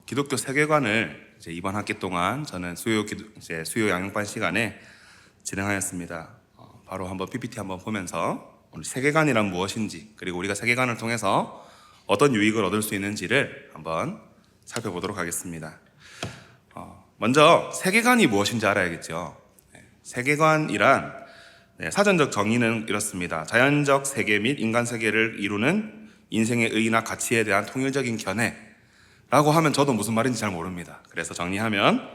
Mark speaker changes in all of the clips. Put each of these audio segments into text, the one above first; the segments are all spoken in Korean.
Speaker 1: 기독교 세계관을 이제 이번 학기 동안 저는 수요 양육반 시간에 진행하였습니다. 바로 한번 PPT 한번 보면서 오늘 세계관이란 무엇인지, 그리고 우리가 세계관을 통해서 어떤 유익을 얻을 수 있는지를 한번 살펴보도록 하겠습니다. 먼저 세계관이 무엇인지 알아야겠죠. 세계관이란 사전적 정의는 이렇습니다. 자연적 세계 및 인간 세계를 이루는 인생의 의의나 가치에 대한 통일적인 견해라고 하면 저도 무슨 말인지 잘 모릅니다. 그래서 정리하면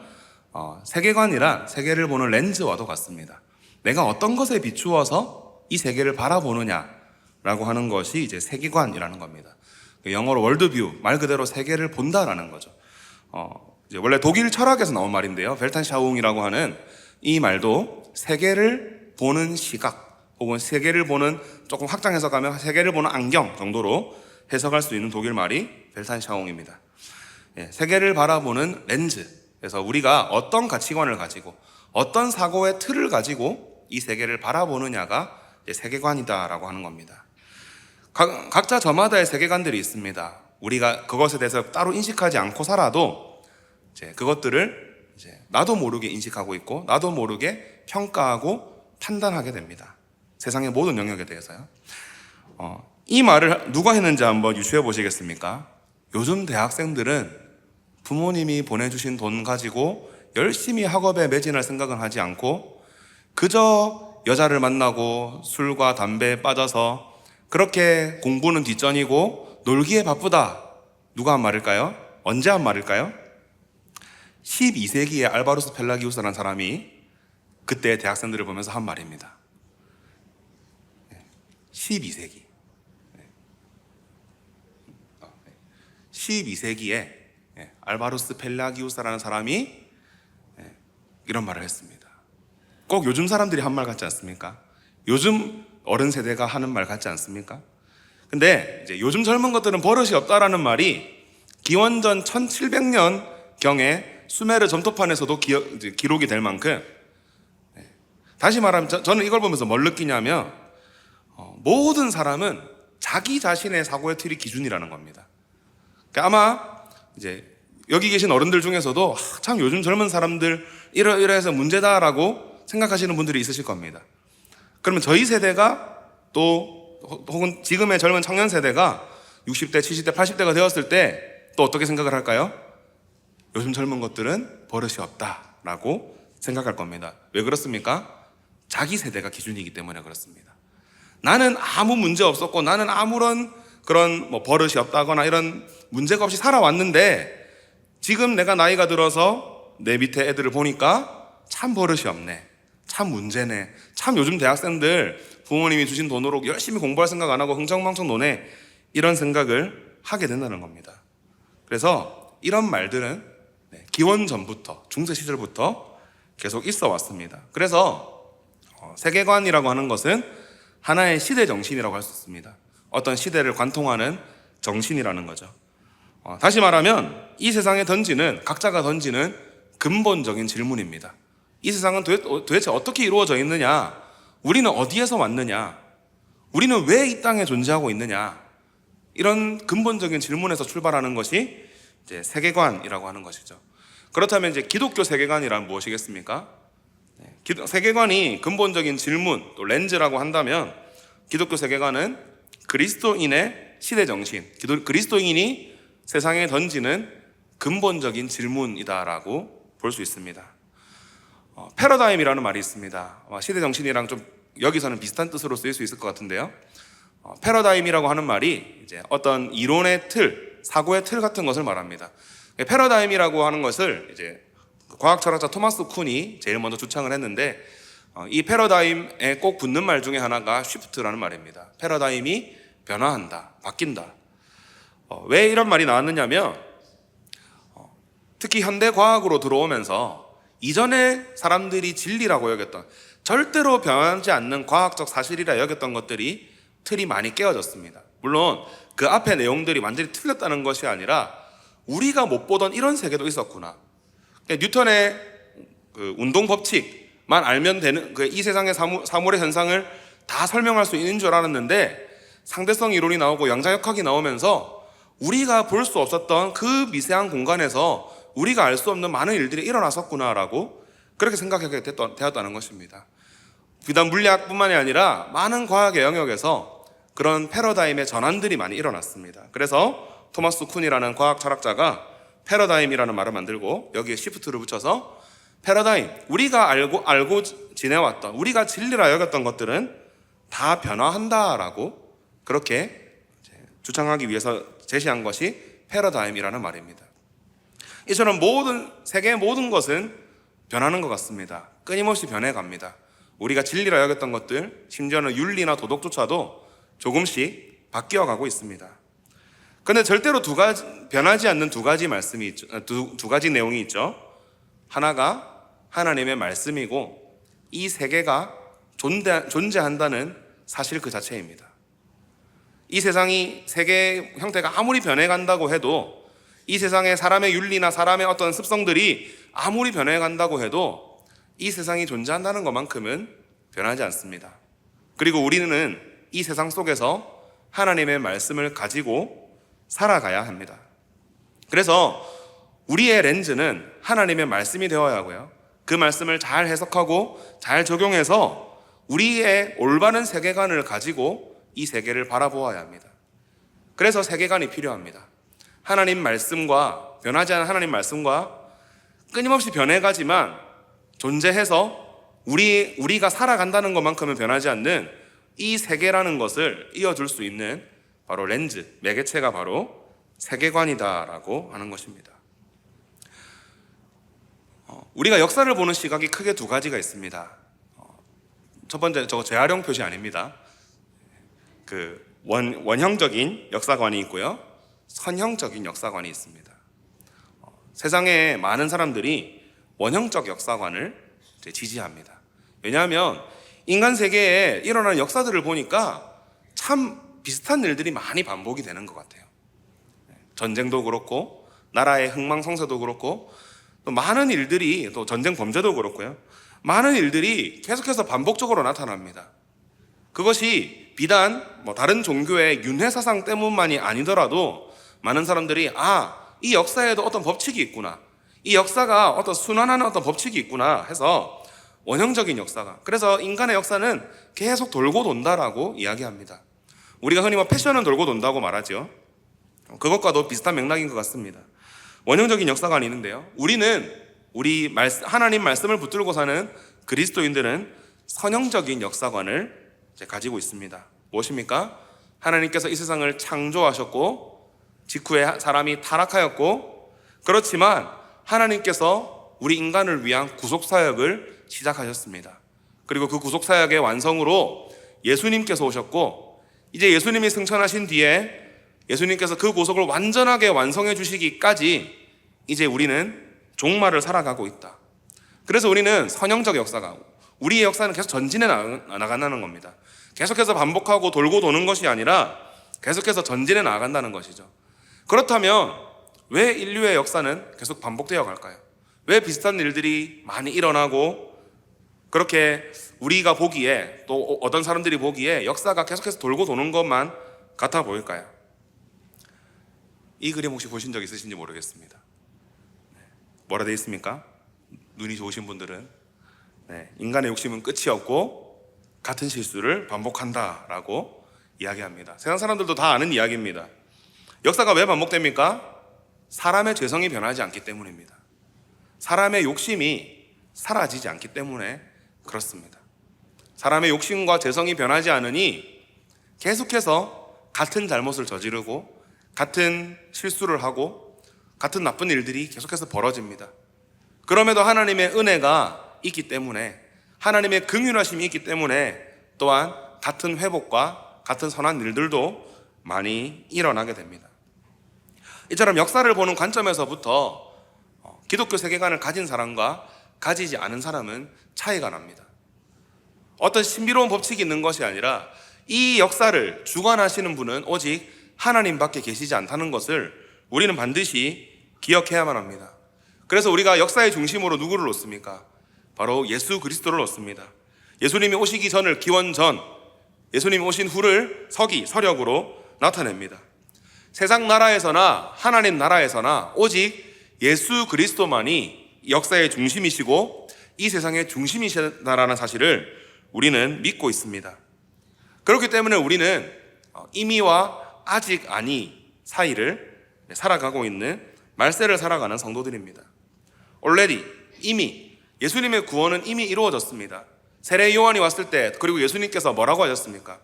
Speaker 1: 세계관이란 세계를 보는 렌즈와도 같습니다. 내가 어떤 것에 비추어서 이 세계를 바라보느냐라고 하는 것이 이제 세계관이라는 겁니다. 영어로 월드뷰, 말 그대로 세계를 본다라는 거죠. 이제 원래 독일 철학에서 나온 말인데요. 벨탄샤웅이라고 하는 이 말도 세계를 보는 시각, 혹은 세계를 보는, 조금 확장 해석하면 세계를 보는 안경 정도로 해석할 수 있는 독일 말이 벨탄샤웅입니다. 세계를 바라보는 렌즈. 그래서 우리가 어떤 가치관을 가지고 어떤 사고의 틀을 가지고 이 세계를 바라보느냐가 세계관이다라고 하는 겁니다. 각자 저마다의 세계관들이 있습니다. 우리가 그것에 대해서 따로 인식하지 않고 살아도 그것들을 나도 모르게 인식하고 있고 나도 모르게 평가하고 판단하게 됩니다. 세상의 모든 영역에 대해서요. 이 말을 누가 했는지 한번 유추해 보시겠습니까? 요즘 대학생들은 부모님이 보내주신 돈 가지고 열심히 학업에 매진할 생각은 하지 않고 그저 여자를 만나고 술과 담배에 빠져서 그렇게 공부는 뒷전이고 놀기에 바쁘다. 누가 한 말일까요? 언제 한 말일까요? 12세기에 알바루스 펠라기우스라는 사람이 그때 대학생들을 보면서 한 말입니다. 12세기. 12세기에 알바루스 펠라기우스라는 사람이 이런 말을 했습니다. 꼭 요즘 사람들이 한 말 같지 않습니까? 요즘 어른 세대가 하는 말 같지 않습니까? 근데 이제 요즘 젊은 것들은 버릇이 없다라는 말이 기원전 1700년 경에 수메르 점토판에서도 기록이 될 만큼, 다시 말하면 저는 이걸 보면서 뭘 느끼냐면 모든 사람은 자기 자신의 사고의 틀이 기준이라는 겁니다. 그러니까 아마 이제 여기 계신 어른들 중에서도 참 요즘 젊은 사람들 이러이러해서 문제다라고 생각하시는 분들이 있으실 겁니다. 그러면 저희 세대가 또 혹은 지금의 젊은 청년 세대가 60대, 70대, 80대가 되었을 때 또 어떻게 생각을 할까요? 요즘 젊은 것들은 버릇이 없다라고 생각할 겁니다. 왜 그렇습니까? 자기 세대가 기준이기 때문에 그렇습니다. 나는 아무 문제 없었고 나는 아무런 그런 버릇이 없다거나 이런 문제가 없이 살아왔는데 지금 내가 나이가 들어서 내 밑에 애들을 보니까 참 버릇이 없네, 참 문제네, 참 요즘 대학생들 부모님이 주신 돈으로 열심히 공부할 생각 안 하고 흥청망청 노네, 이런 생각을 하게 된다는 겁니다. 그래서 이런 말들은 기원전부터, 중세 시절부터 계속 있어 왔습니다. 그래서 세계관이라고 하는 것은 하나의 시대 정신이라고 할 수 있습니다. 어떤 시대를 관통하는 정신이라는 거죠. 다시 말하면 이 세상에 각자가 던지는 근본적인 질문입니다. 이 세상은 도대체 어떻게 이루어져 있느냐? 우리는 어디에서 왔느냐? 우리는 왜 이 땅에 존재하고 있느냐? 이런 근본적인 질문에서 출발하는 것이 이제 세계관이라고 하는 것이죠. 그렇다면 이제 기독교 세계관이란 무엇이겠습니까? 세계관이 근본적인 질문, 또 렌즈라고 한다면 기독교 세계관은 그리스도인의 시대 정신, 그리스도인이 세상에 던지는 근본적인 질문이다라고 볼 수 있습니다. 패러다임이라는 말이 있습니다. 시대 정신이랑 좀 여기서는 비슷한 뜻으로 쓰일 수 있을 것 같은데요. 패러다임이라고 하는 말이 이제 어떤 이론의 틀, 사고의 틀 같은 것을 말합니다. 패러다임이라고 하는 것을 이제 과학 철학자 토마스 쿤이 제일 먼저 주창을 했는데, 이 패러다임에 꼭 붙는 말 중에 하나가 쉬프트라는 말입니다. 패러다임이 변화한다, 바뀐다. 왜 이런 말이 나왔느냐면 특히 현대 과학으로 들어오면서 이전에 사람들이 진리라고 여겼던, 절대로 변하지 않는 과학적 사실이라 여겼던 것들이 틀이 많이 깨어졌습니다. 물론 그 앞에 내용들이 완전히 틀렸다는 것이 아니라 우리가 못 보던 이런 세계도 있었구나. 뉴턴의 그 운동 법칙만 알면 되는, 이 세상의 사물의 현상을 다 설명할 수 있는 줄 알았는데 상대성 이론이 나오고 양자역학이 나오면서 우리가 볼 수 없었던 그 미세한 공간에서 우리가 알 수 없는 많은 일들이 일어났었구나라고 그렇게 생각하게 되었다는 것입니다. 비단 물리학뿐만이 아니라 많은 과학의 영역에서 그런 패러다임의 전환들이 많이 일어났습니다. 그래서 토마스 쿤이라는 과학 철학자가 패러다임이라는 말을 만들고 여기에 시프트를 붙여서 패러다임, 우리가 알고 지내왔던, 우리가 진리라 여겼던 것들은 다 변화한다라고 그렇게 주장하기 위해서 제시한 것이 패러다임이라는 말입니다. 이처럼 세계의 모든 것은 변하는 것 같습니다. 끊임없이 변해갑니다. 우리가 진리라 여겼던 것들, 심지어는 윤리나 도덕조차도 조금씩 바뀌어가고 있습니다. 그런데 절대로 변하지 않는 두 가지 말씀이 있죠. 두 가지 내용이 있죠. 하나가 하나님의 말씀이고 이 세계가 존재한다는 사실 그 자체입니다. 이 세계의 형태가 아무리 변해간다고 해도, 이 세상의 사람의 윤리나 사람의 어떤 습성들이 아무리 변해간다고 해도 이 세상이 존재한다는 것만큼은 변하지 않습니다. 그리고 우리는 이 세상 속에서 하나님의 말씀을 가지고 살아가야 합니다. 그래서 우리의 렌즈는 하나님의 말씀이 되어야 하고요, 그 말씀을 잘 해석하고 잘 적용해서 우리의 올바른 세계관을 가지고 이 세계를 바라보아야 합니다. 그래서 세계관이 필요합니다. 하나님 말씀과, 변하지 않은 하나님 말씀과 끊임없이 변해가지만 존재해서 우리가 살아간다는 것만큼은 변하지 않는 이 세계라는 것을 이어줄 수 있는 바로 렌즈, 매개체가 바로 세계관이다라고 하는 것입니다. 우리가 역사를 보는 시각이 크게 두 가지가 있습니다. 첫 번째, 저거 재활용 표시 아닙니다. 원형적인 역사관이 있고요, 선형적인 역사관이 있습니다. 세상에 많은 사람들이 원형적 역사관을 지지합니다. 왜냐하면 인간 세계에 일어나는 역사들을 보니까 참 비슷한 일들이 많이 반복이 되는 것 같아요. 전쟁도 그렇고 나라의 흥망성쇠도 그렇고 또 많은 일들이, 또 전쟁 범죄도 그렇고요, 많은 일들이 계속해서 반복적으로 나타납니다. 그것이 비단 다른 종교의 윤회사상 때문만이 아니더라도 많은 사람들이 이 역사에도 어떤 법칙이 있구나, 이 역사가 어떤 순환하는 어떤 법칙이 있구나 해서 원형적인 역사가, 그래서 인간의 역사는 계속 돌고 돈다라고 이야기합니다. 우리가 흔히 패션은 돌고 돈다고 말하죠. 그것과도 비슷한 맥락인 것 같습니다. 원형적인 역사관이 있는데요, 하나님 말씀을 붙들고 사는 그리스도인들은 선형적인 역사관을 가지고 있습니다. 무엇입니까? 하나님께서 이 세상을 창조하셨고 직후에 사람이 타락하였고, 그렇지만 하나님께서 우리 인간을 위한 구속사역을 시작하셨습니다. 그리고 그 구속사역의 완성으로 예수님께서 오셨고, 이제 예수님이 승천하신 뒤에 예수님께서 그 구속을 완전하게 완성해 주시기까지 이제 우리는 종말을 살아가고 있다. 그래서 우리는 선형적 역사가, 우리의 역사는 계속 전진해 나간다는 겁니다. 계속해서 반복하고 돌고 도는 것이 아니라 계속해서 전진해 나간다는 것이죠. 그렇다면 왜 인류의 역사는 계속 반복되어 갈까요? 왜 비슷한 일들이 많이 일어나고 그렇게 우리가 보기에, 또 어떤 사람들이 보기에 역사가 계속해서 돌고 도는 것만 같아 보일까요? 이 그림 혹시 보신 적 있으신지 모르겠습니다. 뭐라 되어 있습니까? 눈이 좋으신 분들은 인간의 욕심은 끝이 없고 같은 실수를 반복한다라고 이야기합니다. 세상 사람들도 다 아는 이야기입니다. 역사가 왜 반복됩니까? 사람의 죄성이 변하지 않기 때문입니다. 사람의 욕심이 사라지지 않기 때문에 그렇습니다. 사람의 욕심과 죄성이 변하지 않으니 계속해서 같은 잘못을 저지르고 같은 실수를 하고 같은 나쁜 일들이 계속해서 벌어집니다. 그럼에도 하나님의 은혜가 있기 때문에, 하나님의 긍휼하심이 있기 때문에 또한 같은 회복과 같은 선한 일들도 많이 일어나게 됩니다. 이처럼 역사를 보는 관점에서부터 기독교 세계관을 가진 사람과 가지지 않은 사람은 차이가 납니다. 어떤 신비로운 법칙이 있는 것이 아니라 이 역사를 주관하시는 분은 오직 하나님밖에 계시지 않다는 것을 우리는 반드시 기억해야만 합니다. 그래서 우리가 역사의 중심으로 누구를 놓습니까? 바로 예수 그리스도를 놓습니다. 예수님이 오시기 전을 기원 전, 예수님이 오신 후를 서기, 서력으로 나타냅니다. 세상 나라에서나 하나님 나라에서나 오직 예수 그리스도만이 역사의 중심이시고 이 세상의 중심이시다라는 사실을 우리는 믿고 있습니다. 그렇기 때문에 우리는 이미와 아직 아니 사이를 살아가고 있는 말세를 살아가는 성도들입니다. already, 이미 예수님의 구원은 이미 이루어졌습니다. 세례 요한이 왔을 때 그리고 예수님께서 뭐라고 하셨습니까?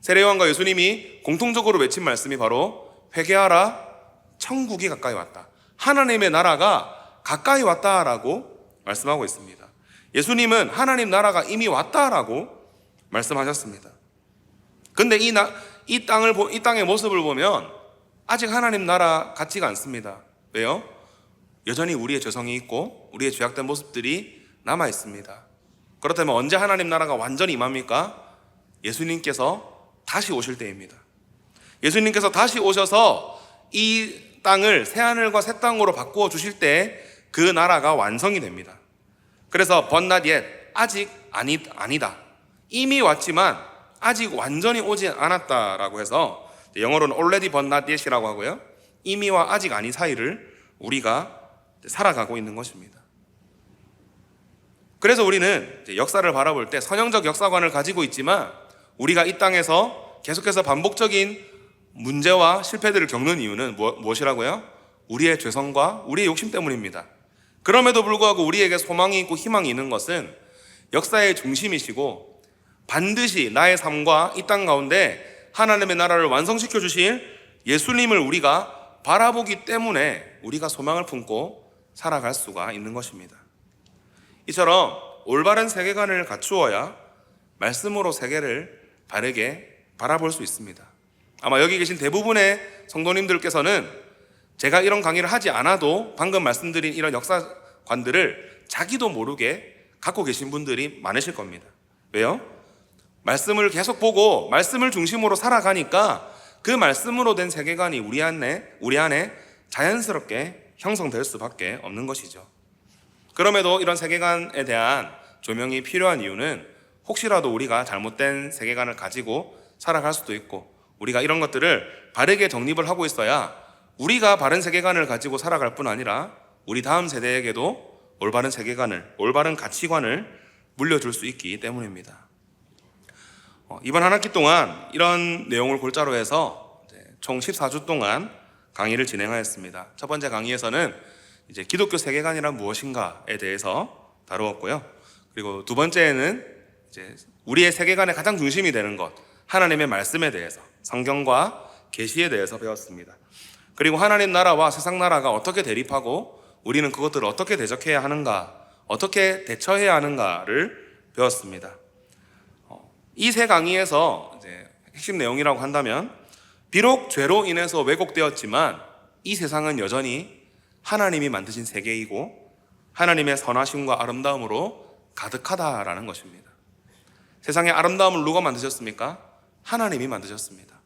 Speaker 1: 세례 요한과 예수님이 공통적으로 외친 말씀이 바로 회개하라, 천국이 가까이 왔다. 하나님의 나라가 가까이 왔다라고 말씀하고 있습니다. 예수님은 하나님 나라가 이미 왔다라고 말씀하셨습니다. 근데 이 땅의 모습을 보면 아직 하나님 나라 같지가 않습니다. 왜요? 여전히 우리의 죄성이 있고 우리의 죄악된 모습들이 남아 있습니다. 그렇다면 언제 하나님 나라가 완전히 임합니까? 예수님께서 다시 오실 때입니다. 예수님께서 다시 오셔서 이 땅을 새하늘과 새 땅으로 바꾸어 주실 때 그 나라가 완성이 됩니다. 그래서 but not yet, 아직 아니다. 이미 왔지만 아직 완전히 오지 않았다라고 해서 영어로는 already but not yet이라고 하고요. 이미와 아직 아니 사이를 우리가 살아가고 있는 것입니다. 그래서 우리는 역사를 바라볼 때 선형적 역사관을 가지고 있지만 우리가 이 땅에서 계속해서 반복적인 문제와 실패들을 겪는 이유는 무엇이라고요? 우리의 죄성과 우리의 욕심 때문입니다. 그럼에도 불구하고 우리에게 소망이 있고 희망이 있는 것은 역사의 중심이시고 반드시 나의 삶과 이 땅 가운데 하나님의 나라를 완성시켜 주실 예수님을 우리가 바라보기 때문에 우리가 소망을 품고 살아갈 수가 있는 것입니다. 이처럼 올바른 세계관을 갖추어야 말씀으로 세계를 바르게 바라볼 수 있습니다. 아마 여기 계신 대부분의 성도님들께서는 제가 이런 강의를 하지 않아도 방금 말씀드린 이런 역사관들을 자기도 모르게 갖고 계신 분들이 많으실 겁니다. 왜요? 말씀을 계속 보고 말씀을 중심으로 살아가니까 그 말씀으로 된 세계관이 우리 안에 자연스럽게 형성될 수밖에 없는 것이죠. 그럼에도 이런 세계관에 대한 조명이 필요한 이유는 혹시라도 우리가 잘못된 세계관을 가지고 살아갈 수도 있고 우리가 이런 것들을 바르게 정립을 하고 있어야 우리가 바른 세계관을 가지고 살아갈 뿐 아니라 우리 다음 세대에게도 올바른 세계관을, 올바른 가치관을 물려줄 수 있기 때문입니다. 이번 한 학기 동안 이런 내용을 골자로 해서 총 14주 동안 강의를 진행하였습니다. 첫 번째 강의에서는 이제 기독교 세계관이란 무엇인가에 대해서 다루었고요. 그리고 두 번째에는 이제 우리의 세계관의 가장 중심이 되는 것, 하나님의 말씀에 대해서, 성경과 계시에 대해서 배웠습니다. 그리고 하나님 나라와 세상 나라가 어떻게 대립하고 우리는 그것들을 어떻게 대적해야 하는가, 어떻게 대처해야 하는가를 배웠습니다. 이 세 강의에서 이제 핵심 내용이라고 한다면 비록 죄로 인해서 왜곡되었지만 이 세상은 여전히 하나님이 만드신 세계이고 하나님의 선하심과 아름다움으로 가득하다라는 것입니다. 세상의 아름다움을 누가 만드셨습니까? 하나님이 만드셨습니다.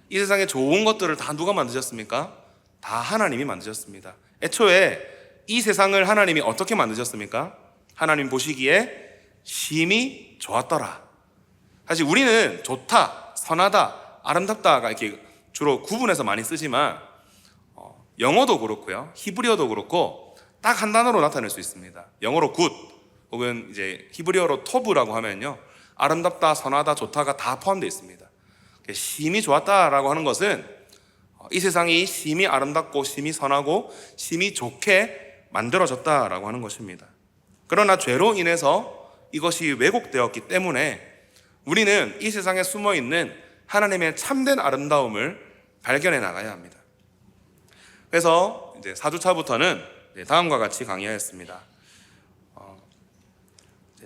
Speaker 1: 이 세상의 좋은 것들을 다 누가 만드셨습니까? 다 하나님이 만드셨습니다. 애초에 이 세상을 하나님이 어떻게 만드셨습니까? 하나님 보시기에 심히 좋았더라. 사실 우리는 좋다, 선하다, 아름답다가 이렇게 주로 구분해서 많이 쓰지만 영어도 그렇고요, 히브리어도 그렇고 딱 한 단어로 나타낼 수 있습니다. 영어로 good 혹은 이제 히브리어로 토브라고 하면요, 아름답다, 선하다, 좋다가 다 포함되어 있습니다. 심히 좋았다라고 하는 것은 이 세상이 심히 아름답고 심히 선하고 심히 좋게 만들어졌다라고 하는 것입니다. 그러나 죄로 인해서 이것이 왜곡되었기 때문에 우리는 이 세상에 숨어있는 하나님의 참된 아름다움을 발견해 나가야 합니다. 그래서 이제 4주차부터는 다음과 같이 강의하였습니다.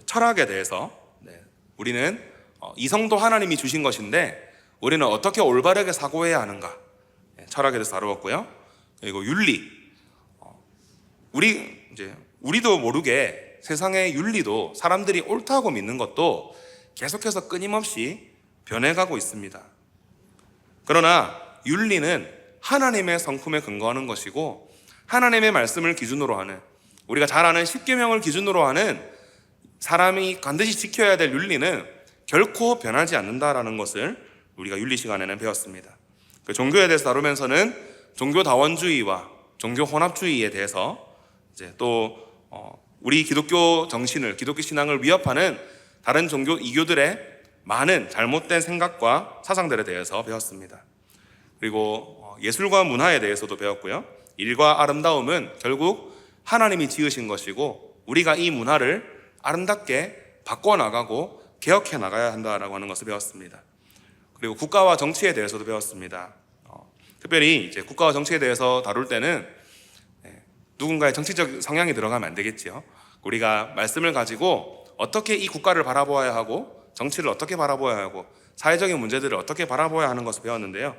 Speaker 1: 철학에 대해서 우리는 이성도 하나님이 주신 것인데 우리는 어떻게 올바르게 사고해야 하는가, 철학에 대해서 다루었고요. 그리고 윤리, 우리도 모르게 세상의 윤리도 사람들이 옳다고 믿는 것도 계속해서 끊임없이 변해가고 있습니다. 그러나 윤리는 하나님의 성품에 근거하는 것이고 하나님의 말씀을 기준으로 하는, 우리가 잘 아는 십계명을 기준으로 하는 사람이 반드시 지켜야 될 윤리는 결코 변하지 않는다라는 것을 우리가 윤리 시간에는 배웠습니다. 그 종교에 대해서 다루면서는 종교다원주의와 종교혼합주의에 대해서 이제 또 우리 기독교 정신을, 기독교 신앙을 위협하는 다른 종교 이교들의 많은 잘못된 생각과 사상들에 대해서 배웠습니다. 그리고 예술과 문화에 대해서도 배웠고요. 일과 아름다움은 결국 하나님이 지으신 것이고 우리가 이 문화를 아름답게 바꿔나가고 개혁해 나가야 한다라고 하는 것을 배웠습니다. 그리고 국가와 정치에 대해서도 배웠습니다. 특별히 이제 국가와 정치에 대해서 다룰 때는 누군가의 정치적 성향이 들어가면 안 되겠지요. 우리가 말씀을 가지고 어떻게 이 국가를 바라보아야 하고 정치를 어떻게 바라보아야 하고 사회적인 문제들을 어떻게 바라보아야 하는 것을 배웠는데요.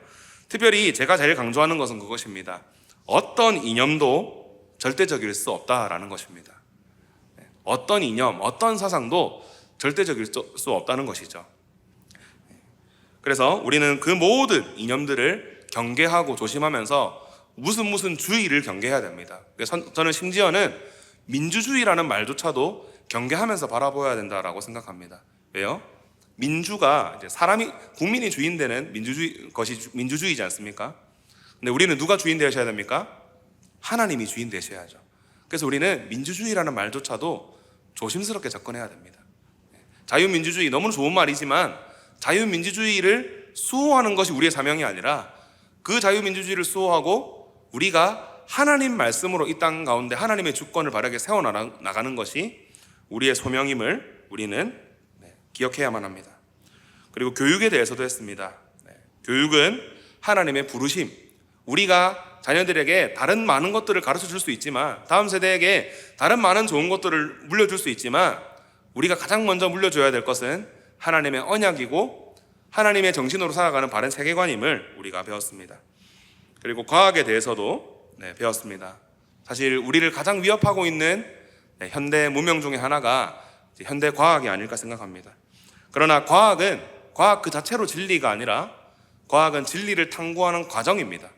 Speaker 1: 특별히 제가 제일 강조하는 것은 그것입니다. 어떤 이념도 절대적일 수 없다라는 것입니다. 어떤 이념, 어떤 사상도 절대적일 수 없다는 것이죠. 그래서 우리는 그 모든 이념들을 경계하고 조심하면서 무슨 주의를 경계해야 됩니다. 저는 심지어는 민주주의라는 말조차도 경계하면서 바라보아야 된다라고 생각합니다. 왜요? 민주가 이제 국민이 주인되는 것이 민주주의지 않습니까? 근데 우리는 누가 주인 되셔야 됩니까? 하나님이 주인 되셔야죠. 그래서 우리는 민주주의라는 말조차도 조심스럽게 접근해야 됩니다. 자유민주주의 너무 좋은 말이지만 자유민주주의를 수호하는 것이 우리의 사명이 아니라 그 자유민주주의를 수호하고 우리가 하나님 말씀으로 이 땅 가운데 하나님의 주권을 바르게 세워나가는 것이 우리의 소명임을 우리는 기억해야만 합니다. 그리고 교육에 대해서도 했습니다. 교육은 하나님의 부르심. 우리가 자녀들에게 다른 많은 것들을 가르쳐 줄 수 있지만 다음 세대에게 다른 많은 좋은 것들을 물려줄 수 있지만 우리가 가장 먼저 물려줘야 될 것은 하나님의 언약이고 하나님의 정신으로 살아가는 바른 세계관임을 우리가 배웠습니다. 그리고 과학에 대해서도 배웠습니다. 사실 우리를 가장 위협하고 있는 현대 문명 중에 하나가 현대 과학이 아닐까 생각합니다. 그러나 과학 그 자체로 진리가 아니라 과학은 진리를 탐구하는 과정입니다.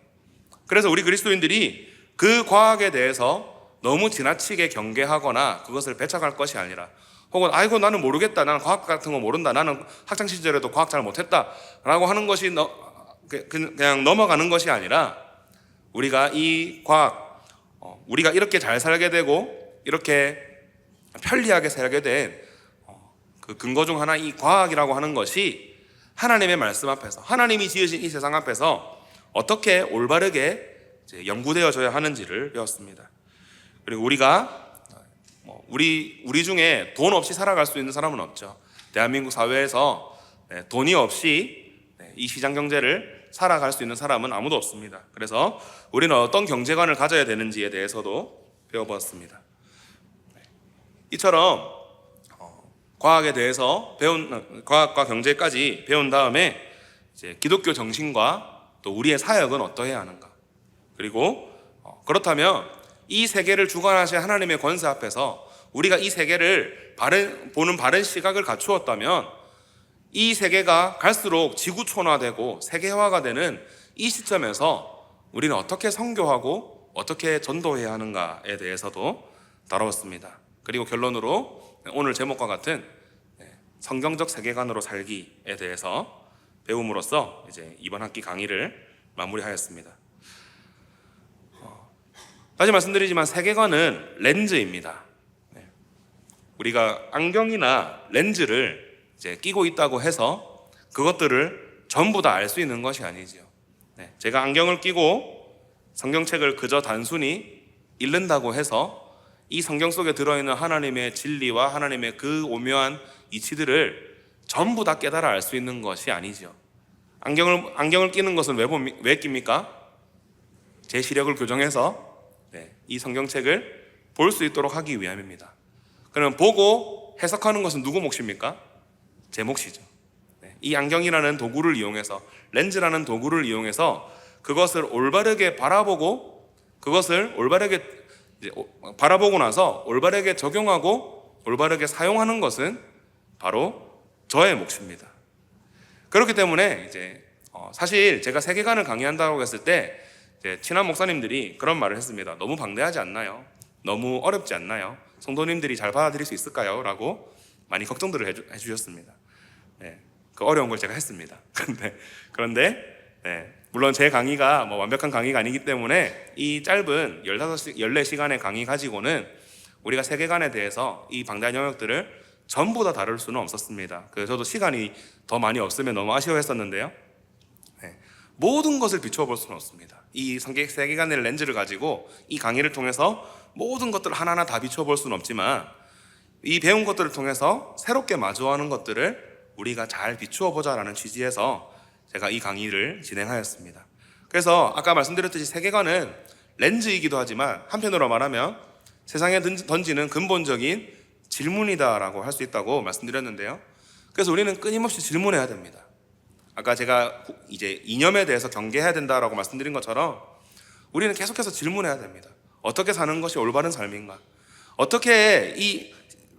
Speaker 1: 그래서 우리 그리스도인들이 그 과학에 대해서 너무 지나치게 경계하거나 그것을 배척할 것이 아니라 혹은 아이고 나는 모르겠다, 나는 과학 같은 거 모른다, 나는 학창시절에도 과학 잘 못했다 라고 하는 것이 그냥 넘어가는 것이 아니라 우리가 이 과학, 우리가 이렇게 잘 살게 되고 이렇게 편리하게 살게 된 그 근거 중 하나 이 과학이라고 하는 것이 하나님의 말씀 앞에서 하나님이 지으신 이 세상 앞에서 어떻게 올바르게 연구되어져야 하는지를 배웠습니다. 그리고 우리 중에 돈 없이 살아갈 수 있는 사람은 없죠. 대한민국 사회에서 돈이 없이 이 시장 경제를 살아갈 수 있는 사람은 아무도 없습니다. 그래서 우리는 어떤 경제관을 가져야 되는지에 대해서도 배워보았습니다. 이처럼 과학에 대해서 과학과 경제까지 배운 다음에 이제 기독교 정신과 또 우리의 사역은 어떠해야 하는가, 그리고 그렇다면 이 세계를 주관하실 하나님의 권세 앞에서 우리가 이 세계를 보는 바른 시각을 갖추었다면 이 세계가 갈수록 지구촌화되고 세계화가 되는 이 시점에서 우리는 어떻게 선교하고 어떻게 전도해야 하는가에 대해서도 다루었습니다. 그리고 결론으로 오늘 제목과 같은 성경적 세계관으로 살기에 대해서 배움으로써 이제 이번 학기 강의를 마무리하였습니다. 다시 말씀드리지만 세계관은 렌즈입니다. 우리가 안경이나 렌즈를 이제 끼고 있다고 해서 그것들을 전부 다 알 수 있는 것이 아니지요. 제가 안경을 끼고 성경책을 그저 단순히 읽는다고 해서 이 성경 속에 들어있는 하나님의 진리와 하나님의 그 오묘한 이치들을 전부 다 깨달아 알 수 있는 것이 아니죠. 안경을 끼는 것은 왜 낍니까? 제 시력을 교정해서 이 성경책을 볼 수 있도록 하기 위함입니다. 그러면 보고 해석하는 것은 누구 몫입니까? 제 몫이죠. 이 안경이라는 도구를 이용해서, 렌즈라는 도구를 이용해서 그것을 올바르게 바라보고 그것을 올바르게 바라보고 나서 올바르게 적용하고 올바르게 사용하는 것은 바로 저의 몫입니다. 그렇기 때문에 이제 사실 제가 세계관을 강의한다고 했을 때 친한 목사님들이 그런 말을 했습니다. 너무 방대하지 않나요? 너무 어렵지 않나요? 성도님들이 잘 받아들일 수 있을까요? 라고 많이 걱정들을 해주셨습니다. 그 어려운 걸 제가 했습니다. 그런데 물론 제 강의가 완벽한 강의가 아니기 때문에 이 짧은 14시간의 강의 가지고는 우리가 세계관에 대해서 이 방대한 영역들을 전부 다 다룰 수는 없었습니다. 그래서 저도 시간이 더 많이 없으면 너무 아쉬워했었는데요. 모든 것을 비추어 볼 수는 없습니다. 이 세계관의 렌즈를 가지고 이 강의를 통해서 모든 것들을 하나하나 다 비추어 볼 수는 없지만 이 배운 것들을 통해서 새롭게 마주하는 것들을 우리가 잘 비추어 보자라는 취지에서 제가 이 강의를 진행하였습니다. 그래서 아까 말씀드렸듯이 세계관은 렌즈이기도 하지만 한편으로 말하면 세상에 던지는 근본적인 질문이다라고 할 수 있다고 말씀드렸는데요. 그래서 우리는 끊임없이 질문해야 됩니다. 아까 제가 이제 이념에 대해서 경계해야 된다라고 말씀드린 것처럼 우리는 계속해서 질문해야 됩니다. 어떻게 사는 것이 올바른 삶인가? 어떻게 이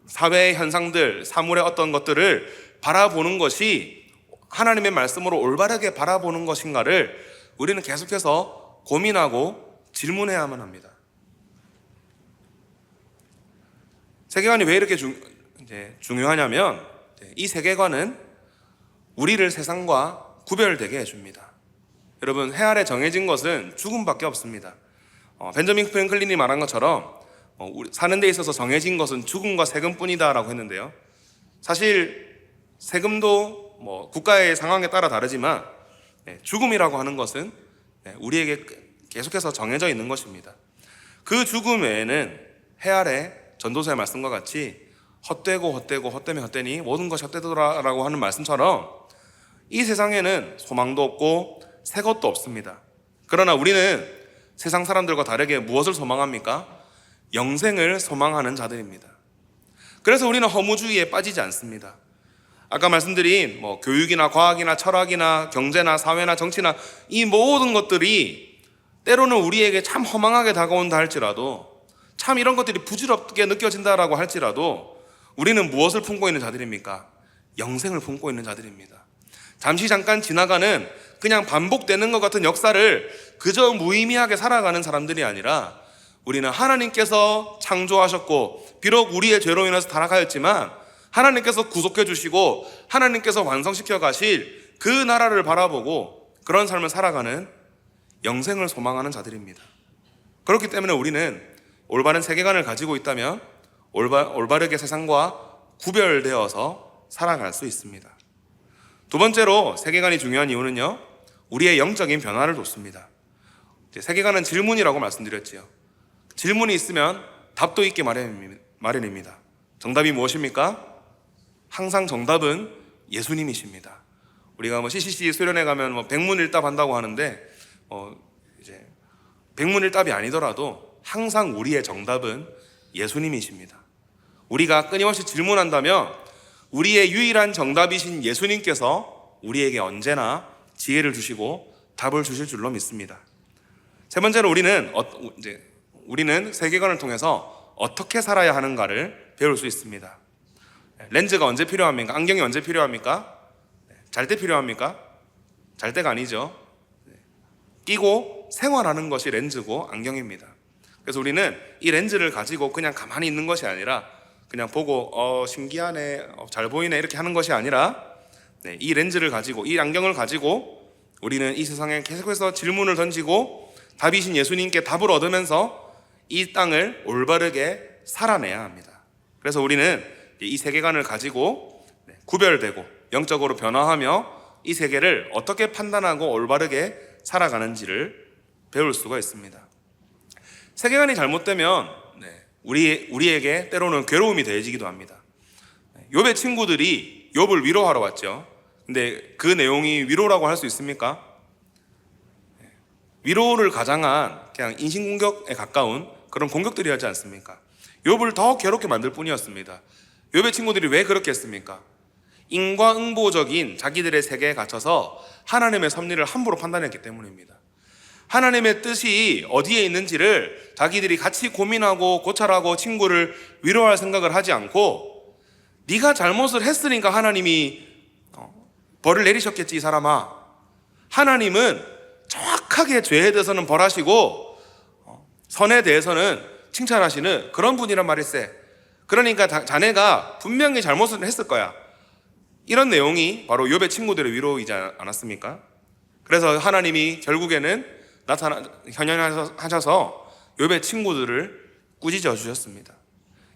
Speaker 1: 사회의 현상들, 사물의 어떤 것들을 바라보는 것이 하나님의 말씀으로 올바르게 바라보는 것인가를 우리는 계속해서 고민하고 질문해야만 합니다. 세계관이 왜 이렇게 중요하냐면 이 세계관은 우리를 세상과 구별되게 해줍니다. 여러분, 해 아래 정해진 것은 죽음밖에 없습니다. 벤저민 프랭클린이 말한 것처럼 사는 데 있어서 정해진 것은 죽음과 세금뿐이다 라고 했는데요. 사실 세금도 국가의 상황에 따라 다르지만 죽음이라고 하는 것은 우리에게 계속해서 정해져 있는 것입니다. 그 죽음 외에는 해 아래 전도서의 말씀과 같이 헛되면 헛되니 모든 것이 헛되더라라고 하는 말씀처럼 이 세상에는 소망도 없고 새 것도 없습니다. 그러나 우리는 세상 사람들과 다르게 무엇을 소망합니까? 영생을 소망하는 자들입니다. 그래서 우리는 허무주의에 빠지지 않습니다. 아까 말씀드린 교육이나 과학이나 철학이나 경제나 사회나 정치나 이 모든 것들이 때로는 우리에게 참 허망하게 다가온다 할지라도, 참 이런 것들이 부질없게 느껴진다라고 할지라도 우리는 무엇을 품고 있는 자들입니까? 영생을 품고 있는 자들입니다. 잠깐 지나가는 그냥 반복되는 것 같은 역사를 그저 무의미하게 살아가는 사람들이 아니라 우리는 하나님께서 창조하셨고 비록 우리의 죄로 인해서 타락하였지만 하나님께서 구속해 주시고 하나님께서 완성시켜 가실 그 나라를 바라보고 그런 삶을 살아가는 영생을 소망하는 자들입니다. 그렇기 때문에 우리는 올바른 세계관을 가지고 있다면 올바르게 세상과 구별되어서 살아갈 수 있습니다. 두 번째로 세계관이 중요한 이유는요, 우리의 영적인 변화를 돕습니다. 세계관은 질문이라고 말씀드렸지요. 질문이 있으면 답도 있기 마련입니다. 정답이 무엇입니까? 항상 정답은 예수님이십니다. 우리가 CCC 수련회 가면 백문일답 한다고 하는데 이제 백문일답이 아니더라도 항상 우리의 정답은 예수님이십니다. 우리가 끊임없이 질문한다면 우리의 유일한 정답이신 예수님께서 우리에게 언제나 지혜를 주시고 답을 주실 줄로 믿습니다. 세 번째로 우리는 세계관을 통해서 어떻게 살아야 하는가를 배울 수 있습니다. 렌즈가 언제 필요합니까? 안경이 언제 필요합니까? 잘 때 필요합니까? 잘 때가 아니죠. 끼고 생활하는 것이 렌즈고 안경입니다. 그래서 우리는 이 렌즈를 가지고 그냥 가만히 있는 것이 아니라 그냥 보고 신기하네, 잘 보이네 이렇게 하는 것이 아니라 이 렌즈를 가지고, 이 안경을 가지고 우리는 이 세상에 계속해서 질문을 던지고 답이신 예수님께 답을 얻으면서 이 땅을 올바르게 살아내야 합니다. 그래서 우리는 이 세계관을 가지고 구별되고 영적으로 변화하며 이 세계를 어떻게 판단하고 올바르게 살아가는지를 배울 수가 있습니다. 세계관이 잘못되면 우리에게 때로는 괴로움이 더해지기도 합니다. 욥의 친구들이 욥을 위로하러 왔죠. 근데 그 내용이 위로라고 할 수 있습니까? 위로를 가장한 그냥 인신공격에 가까운 그런 공격들이었지 않습니까? 욥을 더 괴롭게 만들 뿐이었습니다. 욥의 친구들이 왜 그렇게 했습니까? 인과응보적인 자기들의 세계에 갇혀서 하나님의 섭리를 함부로 판단했기 때문입니다. 하나님의 뜻이 어디에 있는지를 자기들이 같이 고민하고 고찰하고 친구를 위로할 생각을 하지 않고 네가 잘못을 했으니까 하나님이 벌을 내리셨겠지 이 사람아. 하나님은 정확하게 죄에 대해서는 벌하시고 선에 대해서는 칭찬하시는 그런 분이란 말일세. 그러니까 자네가 분명히 잘못을 했을 거야. 이런 내용이 바로 욥의 친구들의 위로이지 않았습니까? 그래서 하나님이 결국에는 현현하셔서 욥의 친구들을 꾸짖어 주셨습니다.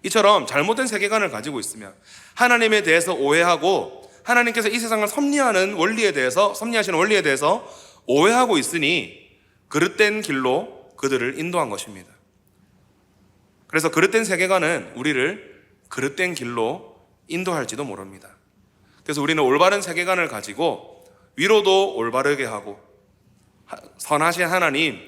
Speaker 1: 이처럼 잘못된 세계관을 가지고 있으면 하나님에 대해서 오해하고 하나님께서 이 세상을 섭리하시는 원리에 대해서 오해하고 있으니 그릇된 길로 그들을 인도한 것입니다. 그래서 그릇된 세계관은 우리를 그릇된 길로 인도할지도 모릅니다. 그래서 우리는 올바른 세계관을 가지고 위로도 올바르게 하고 선하신 하나님,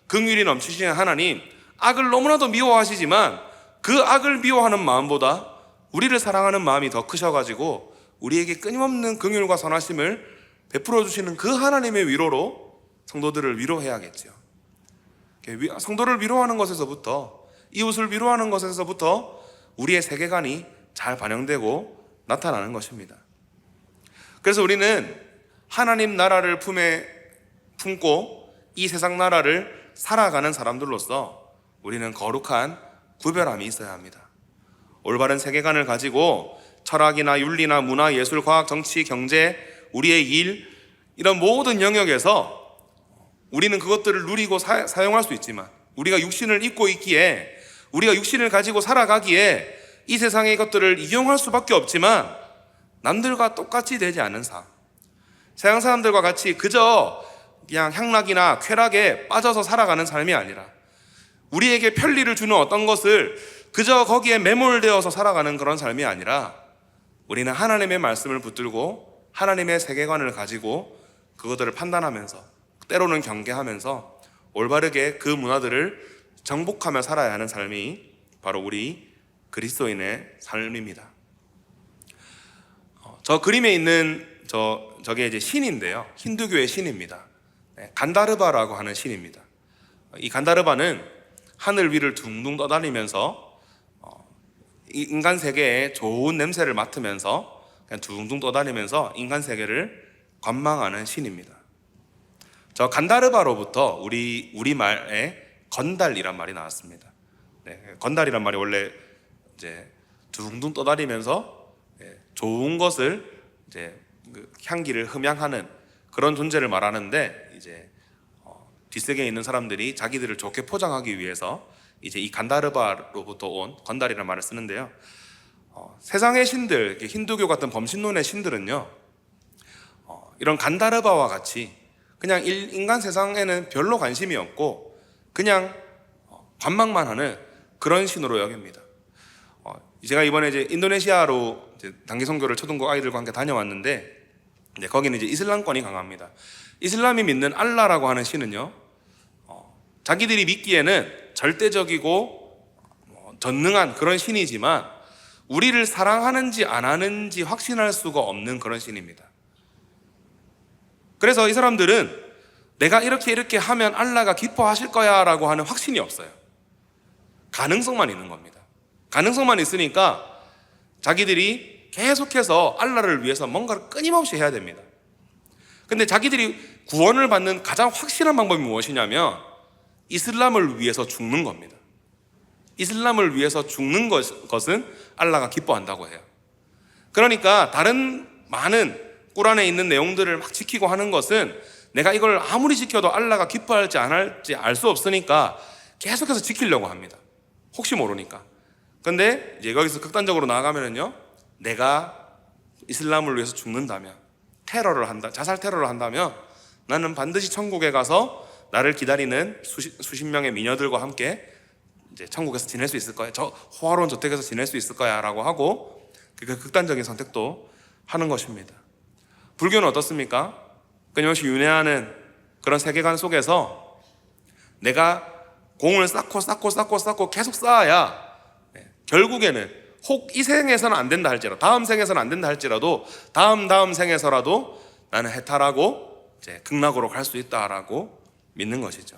Speaker 1: 긍휼이 넘치시는 하나님, 악을 너무나도 미워하시지만 그 악을 미워하는 마음보다 우리를 사랑하는 마음이 더 크셔가지고 우리에게 끊임없는 긍휼과 선하심을 베풀어 주시는 그 하나님의 위로로 성도들을 위로해야겠죠. 성도를 위로하는 것에서부터, 이웃을 위로하는 것에서부터 우리의 세계관이 잘 반영되고 나타나는 것입니다. 그래서 우리는 하나님 나라를 품에 품고 이 세상 나라를 살아가는 사람들로서 우리는 거룩한 구별함이 있어야 합니다. 올바른 세계관을 가지고 철학이나 윤리나 문화, 예술, 과학, 정치, 경제, 우리의 일, 이런 모든 영역에서 우리는 그것들을 누리고 사용할 수 있지만, 우리가 육신을 입고 있기에, 우리가 육신을 가지고 살아가기에 이 세상의 것들을 이용할 수밖에 없지만 남들과 똑같이 되지 않은 삶, 세상 사람들과 같이 그저 그냥 향락이나 쾌락에 빠져서 살아가는 삶이 아니라 우리에게 편리를 주는 어떤 것을 그저 거기에 매몰되어서 살아가는 그런 삶이 아니라 우리는 하나님의 말씀을 붙들고 하나님의 세계관을 가지고 그것들을 판단하면서, 때로는 경계하면서 올바르게 그 문화들을 정복하며 살아야 하는 삶이 바로 우리 그리스도인의 삶입니다. 저 그림에 있는 저게 이제 신인데요, 힌두교의 신입니다. 간다르바라고 하는 신입니다. 이 간다르바는 하늘 위를 둥둥 떠다니면서 인간 세계의 좋은 냄새를 맡으면서 그냥 둥둥 떠다니면서 인간 세계를 관망하는 신입니다. 저 간다르바로부터 우리말에 건달이란 말이 나왔습니다. 건달이란 말이 원래 이제 둥둥 떠다니면서 좋은 것을 이제 그 향기를 흠양하는 그런 존재를 말하는데, 이제 뒷세계에 있는 사람들이 자기들을 좋게 포장하기 위해서 이제 이 간다르바로부터 온 건달이라는 말을 쓰는데요. 세상의 신들, 힌두교 같은 범신론의 신들은요, 이런 간다르바와 같이 그냥 인간 세상에는 별로 관심이 없고 그냥 관망만 하는 그런 신으로 여깁니다. 제가 이번에 이제 인도네시아로 이제 단기 선교를 초등부 아이들과 함께 다녀왔는데, 거기는 이제 이슬람권이 강합니다. 이슬람이 믿는 알라라고 하는 신은요, 자기들이 믿기에는 절대적이고 전능한 그런 신이지만 우리를 사랑하는지 안 하는지 확신할 수가 없는 그런 신입니다. 그래서 이 사람들은 내가 이렇게 하면 알라가 기뻐하실 거야 라고 하는 확신이 없어요. 가능성만 있는 겁니다. 가능성만 있으니까 자기들이 계속해서 알라를 위해서 뭔가를 끊임없이 해야 됩니다. 근데 자기들이 구원을 받는 가장 확실한 방법이 무엇이냐면 이슬람을 위해서 죽는 겁니다. 이슬람을 위해서 죽는 것은 알라가 기뻐한다고 해요. 그러니까 다른 많은 꾸란에 있는 내용들을 막 지키고 하는 것은 내가 이걸 아무리 지켜도 알라가 기뻐할지 안 할지 알 수 없으니까 계속해서 지키려고 합니다. 혹시 모르니까. 근데 이제 여기서 극단적으로 나아가면은요, 내가 이슬람을 위해서 죽는다면, 자살 테러를 한다면 나는 반드시 천국에 가서 나를 기다리는 수십 명의 미녀들과 함께 이제 천국에서 지낼 수 있을 거야. 저 호화로운 저택에서 지낼 수 있을 거야 라고 하고 그 극단적인 선택도 하는 것입니다. 불교는 어떻습니까? 끊임없이 윤회하는 그런 세계관 속에서 내가 공을 쌓고 계속 쌓아야 결국에는 혹 이 생에서는 안 된다 할지라도, 다음 생에서는 안 된다 할지라도 다음 생에서라도 나는 해탈하고 이제 극락으로 갈 수 있다라고 믿는 것이죠.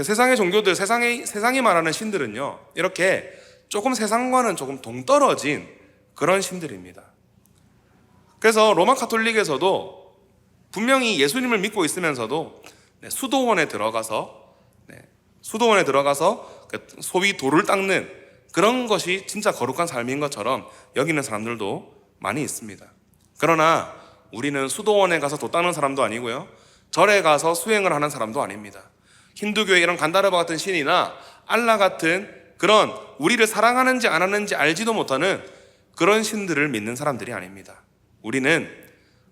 Speaker 1: 세상의 종교들, 세상이 말하는 신들은요, 이렇게 조금 세상과는 조금 동떨어진 그런 신들입니다. 그래서 로마 가톨릭에서도 분명히 예수님을 믿고 있으면서도 수도원에 들어가서 소위 돌을 닦는 그런 것이 진짜 거룩한 삶인 것처럼 여기는 사람들도 많이 있습니다. 그러나 우리는 수도원에 가서 돛 닦는 사람도 아니고요, 절에 가서 수행을 하는 사람도 아닙니다. 힌두교의 이런 간다르바 같은 신이나 알라 같은 그런 우리를 사랑하는지 안 하는지 알지도 못하는 그런 신들을 믿는 사람들이 아닙니다. 우리는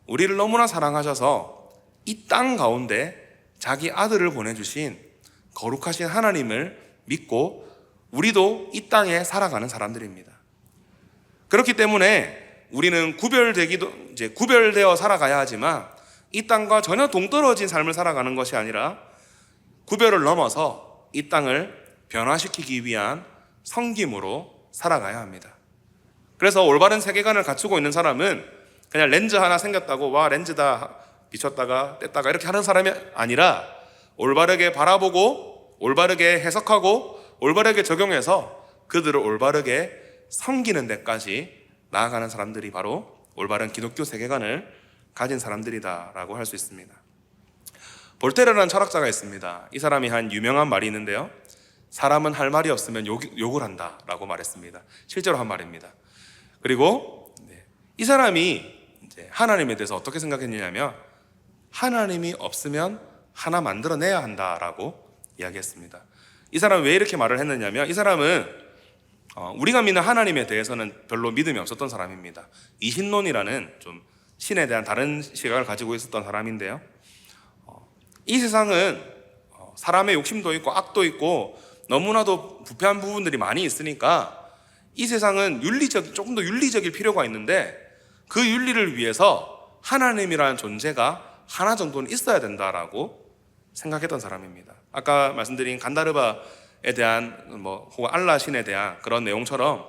Speaker 1: 우리를 너무나 사랑하셔서 이 땅 가운데 자기 아들을 보내주신 거룩하신 하나님을 믿고 우리도 이 땅에 살아가는 사람들입니다. 그렇기 때문에 우리는 구별되어 살아가야 하지만 이 땅과 전혀 동떨어진 삶을 살아가는 것이 아니라 구별을 넘어서 이 땅을 변화시키기 위한 섬김으로 살아가야 합니다. 그래서 올바른 세계관을 갖추고 있는 사람은 그냥 렌즈 하나 생겼다고 와 렌즈다 비쳤다가 뗐다가 이렇게 하는 사람이 아니라 올바르게 바라보고 올바르게 해석하고 올바르게 적용해서 그들을 올바르게 섬기는 데까지 나아가는 사람들이 바로 올바른 기독교 세계관을 가진 사람들이다라고 할 수 있습니다. 볼테르라는 철학자가 있습니다. 이 사람이 한 유명한 말이 있는데요, 사람은 할 말이 없으면 욕을 한다라고 말했습니다. 실제로 한 말입니다. 그리고 이 사람이 이제 하나님에 대해서 어떻게 생각했느냐면 하나님이 없으면 하나 만들어내야 한다라고 이야기했습니다. 이 사람은 왜 이렇게 말을 했느냐면 이 사람은 우리가 믿는 하나님에 대해서는 별로 믿음이 없었던 사람입니다. 이신론이라는 좀 신에 대한 다른 시각을 가지고 있었던 사람인데요, 이 세상은 사람의 욕심도 있고 악도 있고 너무나도 부패한 부분들이 많이 있으니까 이 세상은 조금 더 윤리적일 필요가 있는데 그 윤리를 위해서 하나님이라는 존재가 하나 정도는 있어야 된다라고 생각했던 사람입니다. 아까 말씀드린 간다르바에 대한 혹은 알라 신에 대한 그런 내용처럼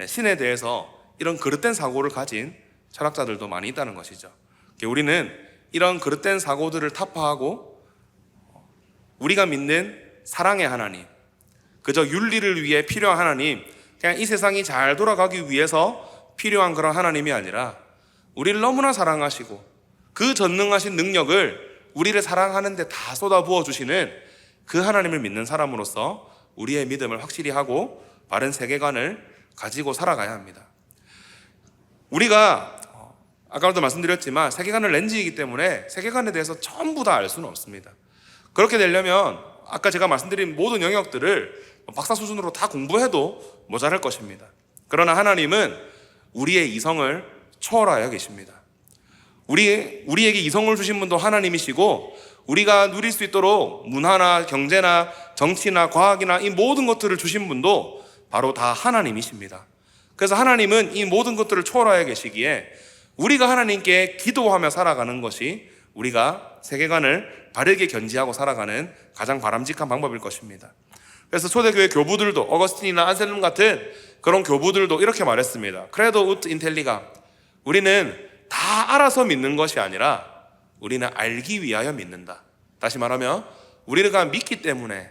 Speaker 1: 신에 대해서 이런 그릇된 사고를 가진 철학자들도 많이 있다는 것이죠. 우리는 이런 그릇된 사고들을 타파하고 우리가 믿는 사랑의 하나님, 그저 윤리를 위해 필요한 하나님, 그냥 이 세상이 잘 돌아가기 위해서 필요한 그런 하나님이 아니라 우리를 너무나 사랑하시고 그 전능하신 능력을 우리를 사랑하는 데 다 쏟아부어 주시는 그 하나님을 믿는 사람으로서 우리의 믿음을 확실히 하고 바른 세계관을 가지고 살아가야 합니다. 우리가 아까도 말씀드렸지만 세계관은 렌즈이기 때문에 세계관에 대해서 전부 다 알 수는 없습니다. 그렇게 되려면 아까 제가 말씀드린 모든 영역들을 박사 수준으로 다 공부해도 모자랄 것입니다. 그러나 하나님은 우리의 이성을 초월하여 계십니다. 우리에게 이성을 주신 분도 하나님이시고 우리가 누릴 수 있도록 문화나 경제나 정치나 과학이나 이 모든 것들을 주신 분도 바로 다 하나님이십니다. 그래서 하나님은 이 모든 것들을 초월하여 계시기에 우리가 하나님께 기도하며 살아가는 것이 우리가 세계관을 바르게 견지하고 살아가는 가장 바람직한 방법일 것입니다. 그래서 초대교회 교부들도 어거스틴이나 안셀름 같은 그런 교부들도 이렇게 말했습니다. 크레도 우트 인텔리가, 우리는 다 알아서 믿는 것이 아니라 우리는 알기 위하여 믿는다. 다시 말하면 우리가 믿기 때문에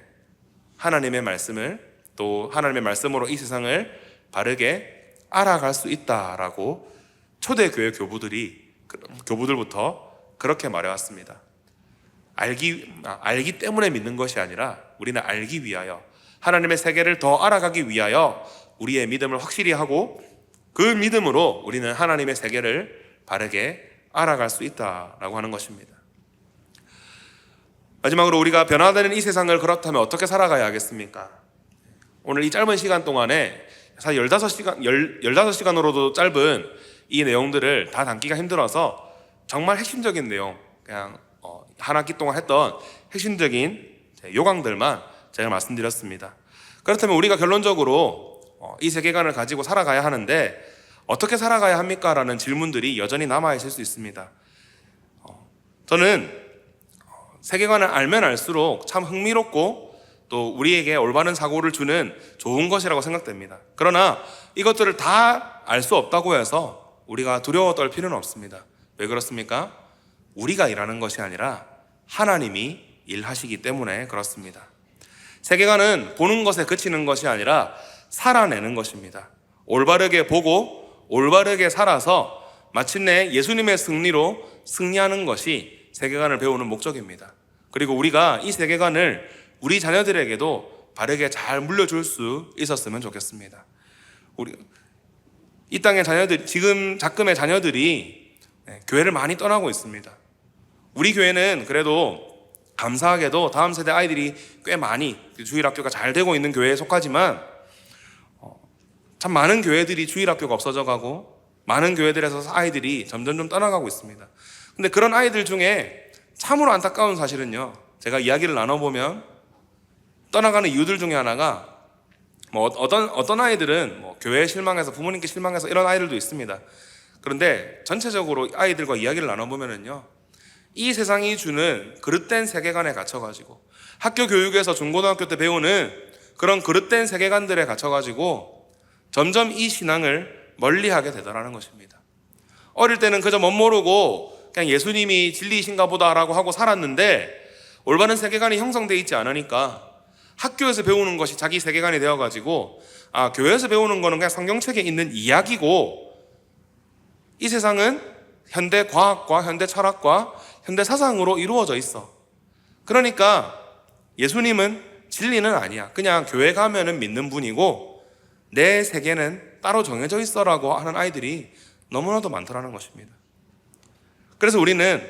Speaker 1: 하나님의 말씀을 또 하나님의 말씀으로 이 세상을 바르게 알아갈 수 있다라고 초대교회 교부들부터 그렇게 말해왔습니다. 알기 때문에 믿는 것이 아니라 우리는 알기 위하여, 하나님의 세계를 더 알아가기 위하여 우리의 믿음을 확실히 하고 그 믿음으로 우리는 하나님의 세계를 바르게 알아갈 수 있다라고 하는 것입니다. 마지막으로 우리가 변화되는 이 세상을 그렇다면 어떻게 살아가야 하겠습니까? 오늘 이 짧은 시간 동안에 사실 15시간으로도 짧은 이 내용들을 다 담기가 힘들어서 정말 핵심적인 내용, 그냥 한 학기 동안 했던 핵심적인 요강들만 제가 말씀드렸습니다. 그렇다면 우리가 결론적으로 이 세계관을 가지고 살아가야 하는데 어떻게 살아가야 합니까? 라는 질문들이 여전히 남아있을 수 있습니다. 저는 세계관을 알면 알수록 참 흥미롭고 또 우리에게 올바른 사고를 주는 좋은 것이라고 생각됩니다. 그러나 이것들을 다 알 수 없다고 해서 우리가 두려워 떨 필요는 없습니다. 왜 그렇습니까? 우리가 일하는 것이 아니라 하나님이 일하시기 때문에 그렇습니다. 세계관은 보는 것에 그치는 것이 아니라 살아내는 것입니다. 올바르게 보고 올바르게 살아서 마침내 예수님의 승리로 승리하는 것이 세계관을 배우는 목적입니다. 그리고 우리가 이 세계관을 우리 자녀들에게도 바르게 잘 물려줄 수 있었으면 좋겠습니다. 이 땅의 자녀들, 지금 작금의 자녀들이 교회를 많이 떠나고 있습니다. 우리 교회는 그래도 감사하게도 다음 세대 아이들이 꽤 많이 주일학교가 잘 되고 있는 교회에 속하지만 참 많은 교회들이 주일학교가 없어져 가고 많은 교회들에서 아이들이 점점 좀 떠나가고 있습니다. 근데 그런 아이들 중에 참으로 안타까운 사실은요, 제가 이야기를 나눠보면 떠나가는 이유들 중에 하나가 어떤 아이들은 교회에 실망해서 부모님께 실망해서 이런 아이들도 있습니다. 그런데 전체적으로 아이들과 이야기를 나눠보면은요, 이 세상이 주는 그릇된 세계관에 갇혀가지고 학교 교육에서 중고등학교 때 배우는 그런 그릇된 세계관들에 갇혀가지고 점점 이 신앙을 멀리하게 되더라는 것입니다. 어릴 때는 그저 멋모르고 그냥 예수님이 진리이신가 보다라고 하고 살았는데 올바른 세계관이 형성되어 있지 않으니까 학교에서 배우는 것이 자기 세계관이 되어가지고 교회에서 배우는 거는 그냥 성경책에 있는 이야기고 이 세상은 현대 과학과 현대 철학과 현대 사상으로 이루어져 있어. 그러니까 예수님은 진리는 아니야. 그냥 교회 가면은 믿는 분이고 내 세계는 따로 정해져 있어라고 하는 아이들이 너무나도 많더라는 것입니다. 그래서 우리는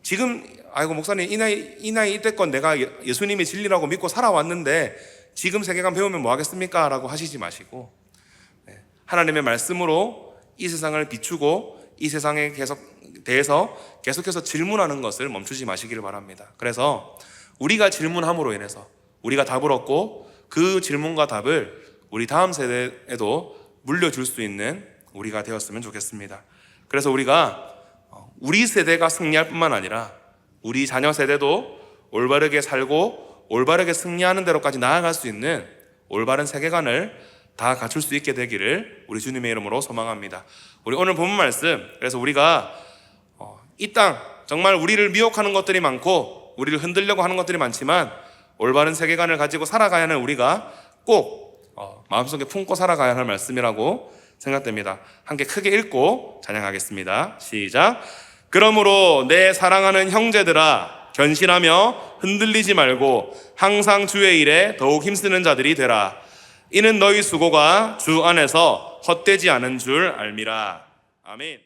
Speaker 1: 지금 목사님 이 나이 이때껏 내가 예수님이 진리라고 믿고 살아왔는데 지금 세계관 배우면 뭐 하겠습니까? 라고 하시지 마시고 하나님의 말씀으로 이 세상을 비추고 이 세상에 대해서 계속해서 질문하는 것을 멈추지 마시기를 바랍니다. 그래서 우리가 질문함으로 인해서 우리가 답을 얻고 그 질문과 답을 우리 다음 세대에도 물려줄 수 있는 우리가 되었으면 좋겠습니다. 그래서 우리가 우리 세대가 승리할 뿐만 아니라 우리 자녀 세대도 올바르게 살고 올바르게 승리하는 대로까지 나아갈 수 있는 올바른 세계관을 다 갖출 수 있게 되기를 우리 주님의 이름으로 소망합니다. 우리 오늘 본문 말씀, 그래서 우리가 이 땅 정말 우리를 미혹하는 것들이 많고 우리를 흔들려고 하는 것들이 많지만 올바른 세계관을 가지고 살아가야 하는 우리가 꼭 마음속에 품고 살아가야 할 말씀이라고 생각됩니다. 함께 크게 읽고 찬양하겠습니다. 시작. 그러므로 내 사랑하는 형제들아, 견실하며 흔들리지 말고 항상 주의 일에 더욱 힘쓰는 자들이 되라. 이는 너희 수고가 주 안에서 헛되지 않은 줄 알미라. 아멘.